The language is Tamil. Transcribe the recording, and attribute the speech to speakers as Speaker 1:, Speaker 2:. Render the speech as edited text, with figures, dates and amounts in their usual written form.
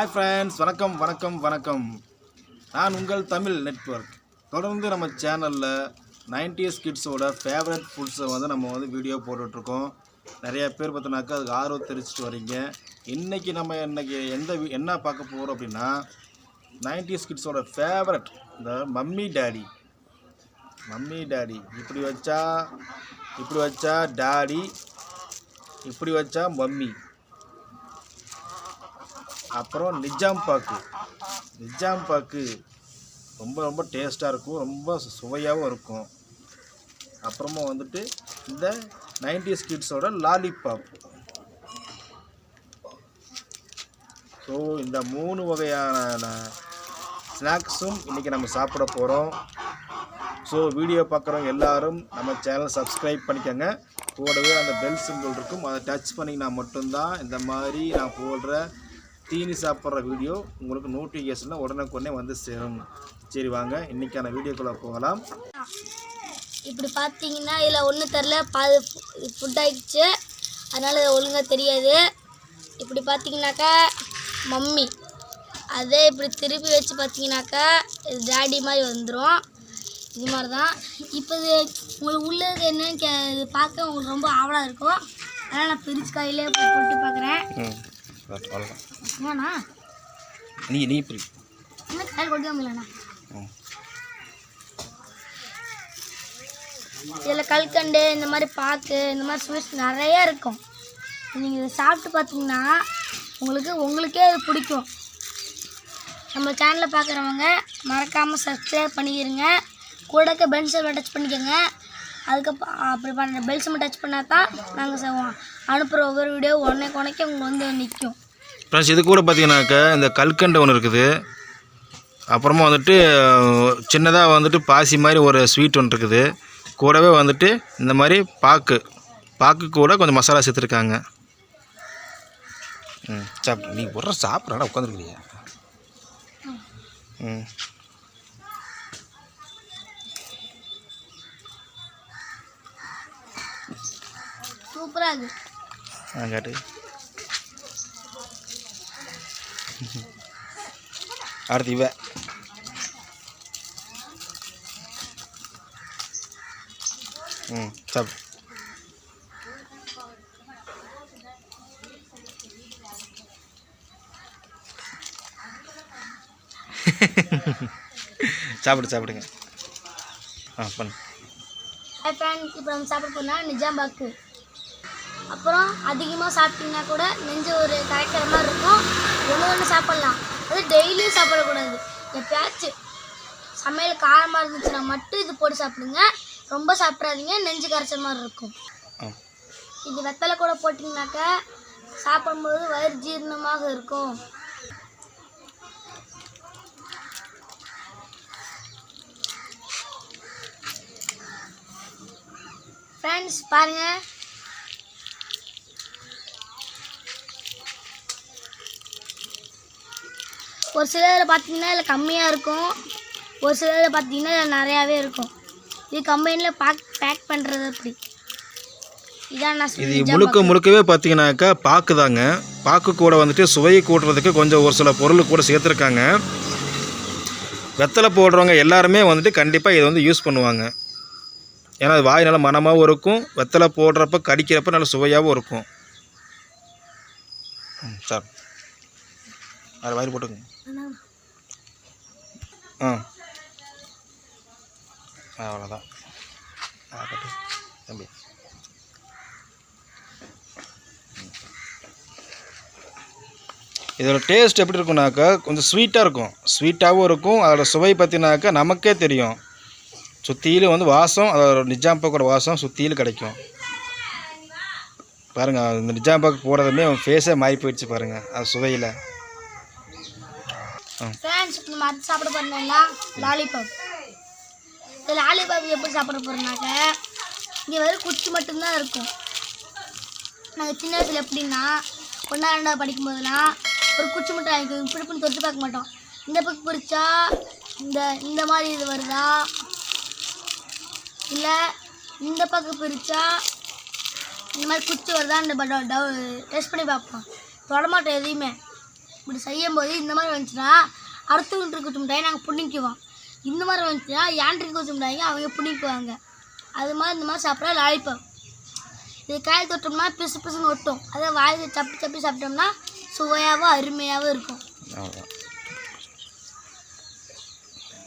Speaker 1: Hi friends, வணக்கம். நான் உங்கள் தமிழ் நெட்வொர்க். தொடர்ந்து நம்ம சேனல்ல 90s கிட்ஸோட ஃபேவரட் ஃபுட்ஸை நம்ம வீடியோ போட்டுட்டு இருக்கோம். நிறைய பேர் பார்த்தனாக்கா அதுக்கு ஆர்வம் தெரிவிச்சிட்டு வரீங்க. இன்னைக்கு என்ன பார்க்க போறோம் அப்படின்னா 90s கிட்ஸோட ஃபேவரட் இந்த மம்மி டாடி. இப்படி வச்சா டாடி, இப்படி வச்சா மம்மி. அப்புறம் நிஜாம் பாக்கு ரொம்ப டேஸ்ட்டாக இருக்கும், ரொம்ப சுவையாகவும் இருக்கும். அப்புறமா இந்த 90s கிட்ஸோட லாலிபாப். ஸோ இந்த 3 வகையான ஸ்நாக்ஸும் இன்றைக்கி நம்ம சாப்பிட போகிறோம். ஸோ வீடியோ பார்க்குறவங்க எல்லோரும் நம்ம சேனல் சப்ஸ்கிரைப் பண்ணிக்கோங்க. கூடவே அந்த பெல் சிம்பிள் இருக்கும், அதை டச் பண்ணிங்கன்னா மட்டும்தான் இந்த மாதிரி நான் போடுற தீனி சாப்பிட்ற வீடியோ உங்களுக்கு நோட்டிஃபிகேஷனில் உடனே வந்து சேரும். சரி வாங்க இன்றைக்கான வீடியோக்குள்ளே போகலாம்.
Speaker 2: இப்படி பார்த்தீங்கன்னா இதில் ஒன்றும் தெரில, பாது ஃபுட் ஆகிடுச்சு, அதனால் ஒழுங்காக தெரியாது. இப்படி பார்த்தீங்கன்னாக்கா மம்மி, அதே இப்படி திருப்பி வச்சு பார்த்தீங்கன்னாக்கா இது டாடி மாதிரி வந்துடும். இது மாதிரி தான். இப்போ இது உங்களுக்கு உள்ளது என்னன்னு இது பார்க்க உங்களுக்கு ரொம்ப ஆவலாக இருக்கும். அதனால் நான் பிரிச்சு கையிலே போட்டு பார்க்குறேன். ஏண்ணா
Speaker 1: நீ
Speaker 2: என்ன கையில் கொண்டு முடியலண்ணா. இதில் கல்கண்டு, இந்த மாதிரி பாக்கு, இந்த மாதிரி ஸ்வீட்ஸ் நிறையா இருக்கும். நீங்கள் இதை சாப்பிட்டு பார்த்தீங்கன்னா உங்களுக்கே அது பிடிக்கும். நம்ம சேனலில் பார்க்குறவங்க மறக்காமல் சப்ஸ்கிரைப் பண்ணிக்கிறங்க. கூடக்க பெல் சிம்பலை டச் பண்ணிக்கோங்க. அதுக்கப்புறம் அப்படி பண்ணுற பெல் சிம்பலை டச் பண்ணால் தான் நாங்கள் அனுப்புகிற ஒவ்வொரு வீடியோ உடனே உங்களுக்கு நிற்கும்.
Speaker 1: ப்ளஸ் இது கூட பார்த்தீங்கன்னாக்கா இந்த கல்கண்டு ஒன்று இருக்குது. அப்புறமா சின்னதாக பாசி மாதிரி ஒரு ஸ்வீட் ஒன்று இருக்குது. கூடவே இந்த மாதிரி பாக்கு கூட கொஞ்சம் மசாலா சேர்த்துருக்காங்க. சாப்பிட்டு நீ ஒரு சாப்பிட்றா உட்காந்துருக்குறியா?
Speaker 2: சூப்பராக இருக்கு.
Speaker 1: காட்டு. அடுத்து இவ சாப்பிடு. சாப்பிடுங்க. பண்ணு.
Speaker 2: இப்போ நம்ம சாப்பிட போனால் நிஜாம் பாக்கு. அப்புறம் அதிகமாக சாப்பிட்டீங்கன்னா கூட நெஞ்சு ஒரு கரைக்கிற மாதிரி இருக்கும். ஒன்று சாப்பிட்லாம், அது டெய்லியும் சாப்பிடக்கூடாது. எப்பயாச்சும் சமையல் காரமாக இருந்துச்சுன்னா மட்டும் இது போட்டு சாப்பிடுங்க. ரொம்ப சாப்பிட்றாதீங்க, நெஞ்சு கரைச்ச மாதிரி இருக்கும். இது வெத்தலை கூட போட்டிங்கனாக்கா சாப்பிடும்போது வயிறு ஜீரணமாக இருக்கும். ஃப்ரெண்ட்ஸ் பாருங்கள், ஒரு சிலர் பார்த்தீங்கன்னா இதில் கம்மியாக இருக்கும், ஒரு சிலர் பார்த்தீங்கன்னா இதில் நிறையாவே இருக்கும். இது கம்பெனியில் பேக் பண்ணுறது அப்படி. இதான் நான்
Speaker 1: இது முழுக்கவே பார்த்தீங்கன்னாக்கா பாக்கு தாங்க. பாக்கு கூட சுவையை கூட்டுறதுக்கு கொஞ்சம் ஒரு சில பொருள் கூட சேர்த்துருக்காங்க. வெத்தலை போடுறவங்க எல்லாருமே கண்டிப்பாக இதை யூஸ் பண்ணுவாங்க. ஏன்னா அது வாய் நல்லா மனமாகவும் இருக்கும், வெத்தலை போடுறப்ப கடிக்கிறப்ப நல்லா சுவையாகவும் இருக்கும். சார் அது வாயில் போட்டுங்க. அவ்வளோதான். தம்பி இதோட டேஸ்ட் எப்படி இருக்குனாக்கா கொஞ்சம் ஸ்வீட்டாக இருக்கும், ஸ்வீட்டாகவும் இருக்கும். அதோட சுவை பார்த்தீங்கன்னாக்கா நமக்கே தெரியும். சுற்றிலும் வாசம், அதோட நிஜாம் பாக்கோட வாசம் சுற்றிலும் கிடைக்கும். பாருங்கள், இந்த நிஜாம் பாக்கு போடுறதுமே அவன் ஃபேஸே மாறி போயிடுச்சு பாருங்கள் அது சுவையில்.
Speaker 2: நம்ம அது சாப்பிட போகிறோம்னா லாலிபாப். இந்த லாலிபாப் எப்படி சாப்பிட போகிறோம்னாக்க இங்கே குச்சி மட்டும்தான் இருக்கும். நாங்கள் சின்ன வயசில் எப்படின்னா 1, 2 படிக்கும்போதெல்லாம் ஒரு குச்சி மட்டும் வாங்கிக்குவோம். இப்படி தொட்டு பார்க்க மாட்டோம். இந்த பக்கம் பிரித்தா இந்த மாதிரி இது வருதா, இல்லை இந்த பக்கம் பிரித்தா இந்த மாதிரி குச்சி வருதா டெஸ்ட் பண்ணி பார்ப்போம். தொடமாட்டோம் எதையுமே. இப்படி செய்யும்போது இந்த மாதிரி வந்துச்சுன்னா அடுத்தவங்க இருக்க மிட்டாய் நாங்கள் புண்ணிக்குவோம். இந்த மாதிரி வந்துச்சுன்னா ஏன்ட்ரிக்கு வச்ச மிட்டாய்ங்க அவங்க புண்ணிக்குவாங்க. அது மாதிரி இந்த மாதிரி சாப்பிட்றா லாலிபாப். இது காய் தொட்டோம்னா பிசு பிசுன்னு ஒட்டும். அதை வாயில் சப்பி சப்பி சாப்பிட்டோம்னா சுவையாகவும் அருமையாகவும் இருக்கும்.